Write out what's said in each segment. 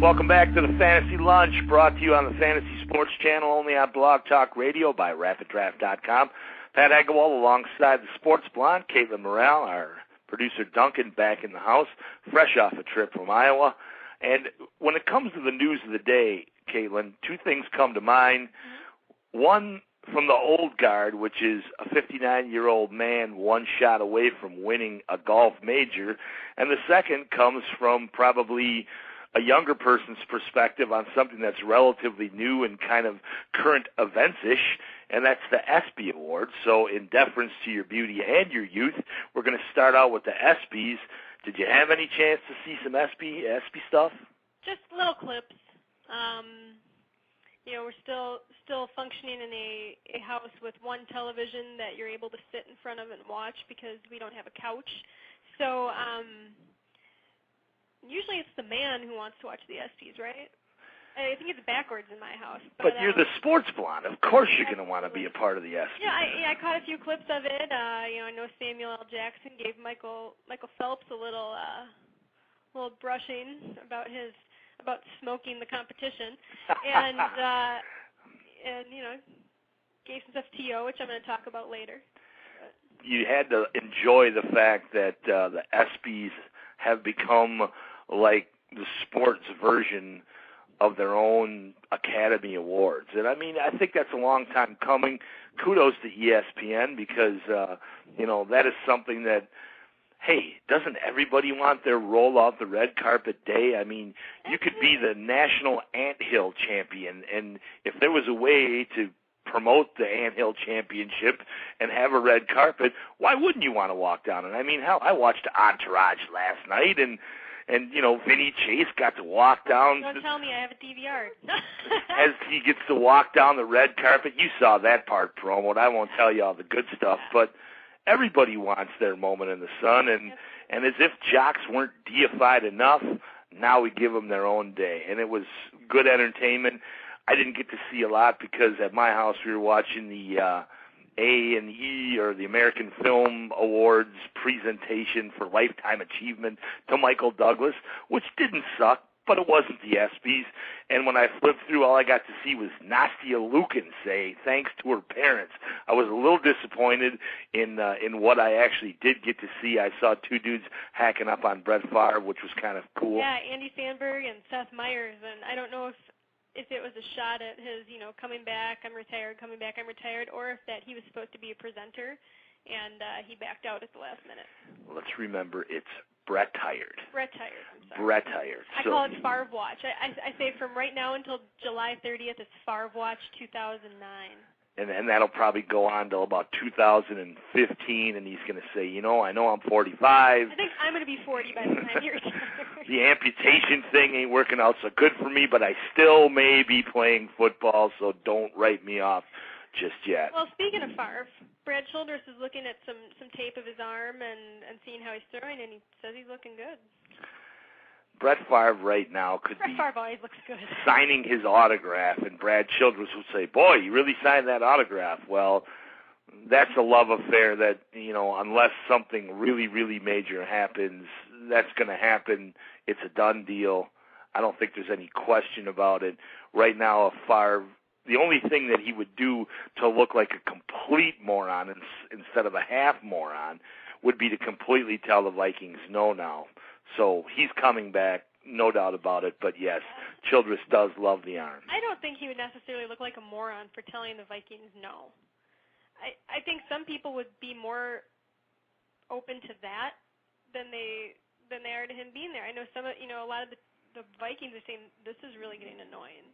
Welcome back to the Fantasy Lunch, brought to you on the Fantasy Sports Channel, only on Blog Talk Radio by RapidDraft.com. Pat Hegewald alongside the Sports Blonde, Caitlin Morrall, our producer Duncan back in the house, fresh off a trip from Iowa. And when it comes to the news of the day, Caitlin, two things come to mind. One from the old guard, which is a 59-year-old man one shot away from winning a golf major. And the second comes from probably a younger person's perspective on something that's relatively new and kind of current events-ish, and that's the ESPY Awards. So in deference to your beauty and your youth, we're going to start out with the ESPYs. Did you have any chance to see some ESPY stuff? Just little clips. We're still functioning in a house with one television that you're able to sit in front of and watch because we don't have a couch. So usually it's the man who wants to watch the ESPYs, right? I think it's backwards in my house. But you're the sports blonde. Of course you're going to want to be a part of the ESPYs. Yeah, I caught a few clips of it. I know Samuel L. Jackson gave Michael Phelps a little brushing about smoking the competition, and gave some stuff to T.O., which I'm going to talk about later. You had to enjoy the fact that the ESPYs have become like the sports version of their own Academy Awards. And, I think that's a long time coming. Kudos to ESPN because, that is something that, hey, doesn't everybody want their roll off the red carpet day? You could be the national anthill champion, and if there was a way to promote the anthill championship and have a red carpet, why wouldn't you want to walk down? And hell, I watched Entourage last night, and Vinny Chase got to walk down. Don't tell me I have a DVR. As he gets to walk down the red carpet. You saw that part promoted. I won't tell you all the good stuff, but everybody wants their moment in the sun, and as if jocks weren't deified enough, now we give them their own day. And it was good entertainment. I didn't get to see a lot because at my house we were watching the A&E, or the American Film Awards presentation for Lifetime Achievement to Michael Douglas, which didn't suck, but it wasn't the ESPYs. And when I flipped through, all I got to see was Nastia Lukin say thanks to her parents. I was a little disappointed in what I actually did get to see. I saw two dudes hacking up on Brett Favre, which was kind of cool. Yeah, Andy Sandberg and Seth Meyers, and I don't know if it was a shot at his, coming back, I'm retired, or if that he was supposed to be a presenter, and he backed out at the last minute. Let's remember, it's Brett Tired. Brett Tired, I'm sorry. Brett Tired. I call it Favre Watch. I say from right now until July 30th, it's Favre Watch 2009. And that'll probably go on till about 2015, and he's going to say, I know I'm 45. I think I'm going to be 40 by the time you're retired. The amputation thing ain't working out so good for me, but I still may be playing football, so don't write me off just yet. Well, speaking of Favre, Brad Childress is looking at some tape of his arm and seeing how he's throwing, and he says he's looking good. Brett Favre right now could be always looks good. Signing his autograph, and Brad Childress would say, boy, you really signed that autograph. Well, that's a love affair that, unless something really, really major happens, that's going to happen. It's a done deal. I don't think there's any question about it. Right now, Favre, the only thing that he would do to look like a complete moron instead of a half moron would be to completely tell the Vikings no now. So he's coming back, no doubt about it. But, yes, Childress does love the arm. I don't think he would necessarily look like a moron for telling the Vikings no. I think some people would be more open to that than they are to him being there. I know a lot of the Vikings are saying this is really getting annoying.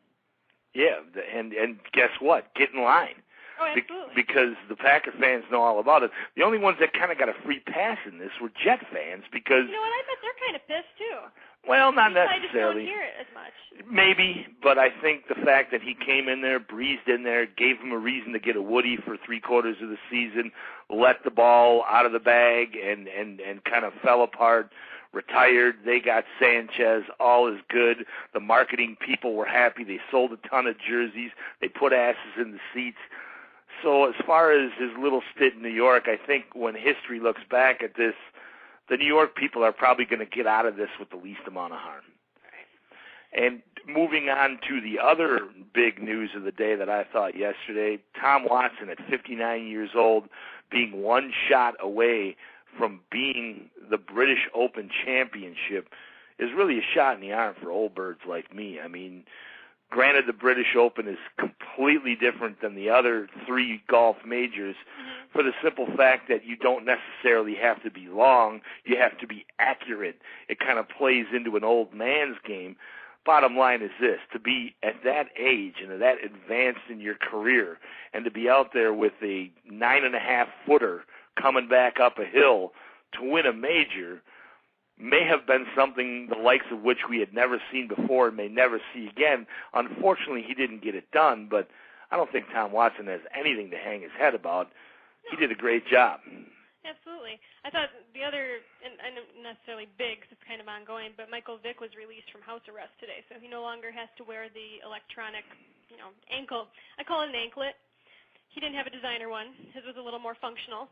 Yeah, and guess what? Get in line. Oh, absolutely. Because the Packer fans know all about it. The only ones that kind of got a free pass in this were Jet fans because... You know what? I bet they're kind of pissed, too. Well, not necessarily. I just don't hear it as much. Maybe, but I think the fact that he came in there, breezed in there, gave him a reason to get a Woody for 3/4 of the season, let the ball out of the bag, and kind of fell apart, retired. They got Sanchez. All is good. The marketing people were happy. They sold a ton of jerseys. They put asses in the seats. So as far as his little stint in New York, I think when history looks back at this, the New York people are probably going to get out of this with the least amount of harm. And moving on to the other big news of the day that I thought yesterday, Tom Watson at 59 years old being one shot away from being the British Open Championship is really a shot in the arm for old birds like me. I mean, granted, the British Open is completely different than the other 3 golf majors for the simple fact that you don't necessarily have to be long, you have to be accurate. It kind of plays into an old man's game. Bottom line is this, to be at that age and that advanced in your career and to be out there with a 9.5-footer coming back up a hill to win a major may have been something the likes of which we had never seen before and may never see again. Unfortunately, he didn't get it done, but I don't think Tom Watson has anything to hang his head about. He did a great job. Absolutely. I thought the other, and I don't necessarily big because it's kind of ongoing, but Michael Vick was released from house arrest today, so he no longer has to wear the electronic, ankle. I call it an anklet. He didn't have a designer one. His was a little more functional.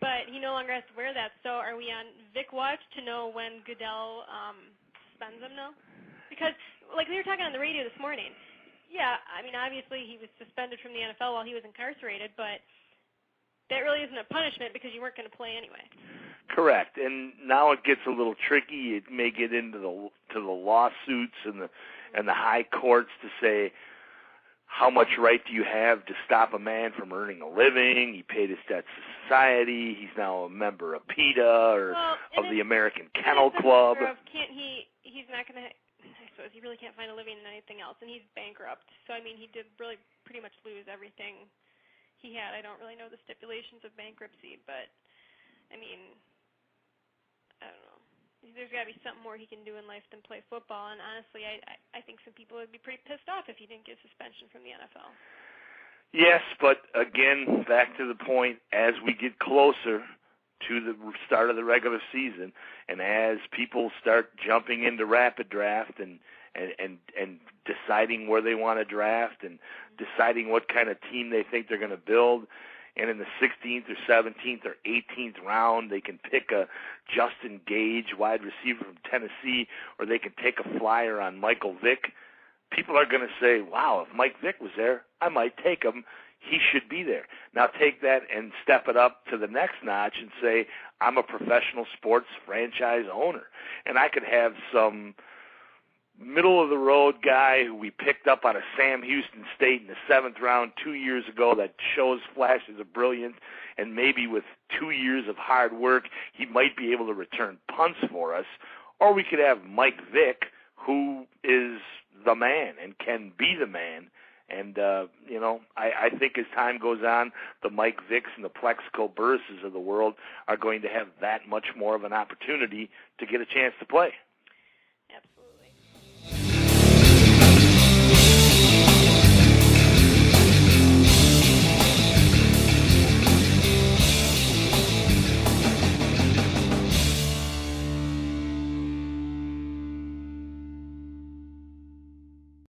But he no longer has to wear that. So are we on Vic watch to know when Goodell suspends him now? Because, like we were talking on the radio this morning, yeah, I mean, obviously he was suspended from the NFL while he was incarcerated, but that really isn't a punishment because you weren't going to play anyway. Correct. And now it gets a little tricky. It may get into the lawsuits and the high courts to say, how much right do you have to stop a man from earning a living? He paid his debt to society. He's now a member of PETA or of the American Kennel Club. He's not going to, I suppose, he really can't find a living in anything else, and he's bankrupt. So, I mean, he did really pretty much lose everything he had. I don't really know the stipulations of bankruptcy, but, I mean, I don't know. There's got to be something more he can do in life than play football, and honestly, I think some people would be pretty pissed off if he didn't get suspension from the NFL. Yes, but again, back to the point, as we get closer to the start of the regular season, and as people start jumping into rapid draft and deciding where they want to draft and deciding what kind of team they think they're going to build, and in the 16th or 17th or 18th round, they can pick a Justin Gage, wide receiver from Tennessee, or they can take a flyer on Michael Vick. People are going to say, wow, if Mike Vick was there, I might take him. He should be there. Now take that and step it up to the next notch and say, I'm a professional sports franchise owner. And I could have some middle-of-the-road guy who we picked up out of Sam Houston State in the 7th round 2 years ago that shows flashes of brilliance, and maybe with 2 years of hard work, he might be able to return punts for us. Or we could have Mike Vick, who is the man and can be the man. And, I think as time goes on, the Mike Vicks and the Plexico Burses of the world are going to have that much more of an opportunity to get a chance to play.